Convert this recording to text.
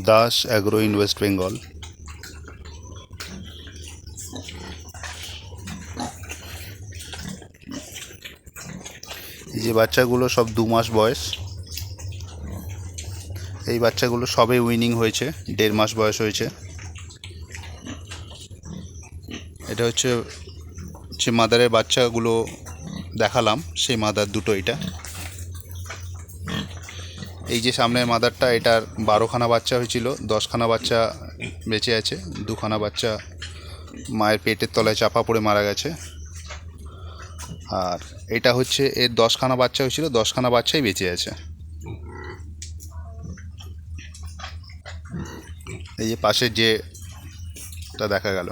Das agro in West Bengal. এই যে বাচ্চাগুলো সব 2 মাস বয়স। এই বাচ্চাগুলো সবে উইনিং হয়েছে, 1.5 মাস বয়স হয়েছে। এটা হচ্ছে যে মাদারের বাচ্চাগুলো দেখালাম, সেই মাদার দুটো। এটা এই যে সামনের মাদারটা, এটার 12খানা বাচ্চা হয়েছিল, 10খানা বাচ্চা বেঁচে আছে, 2খানা বাচ্চা মায়ের পেটের তলায় চাপা পড়ে মারা গেছে। আর এটা হচ্ছে এর 10খানা বাচ্চা হয়েছিল, 10খানা বাচ্চাই বেঁচে আছে। এই যে পাশের যেটা দেখা গেল।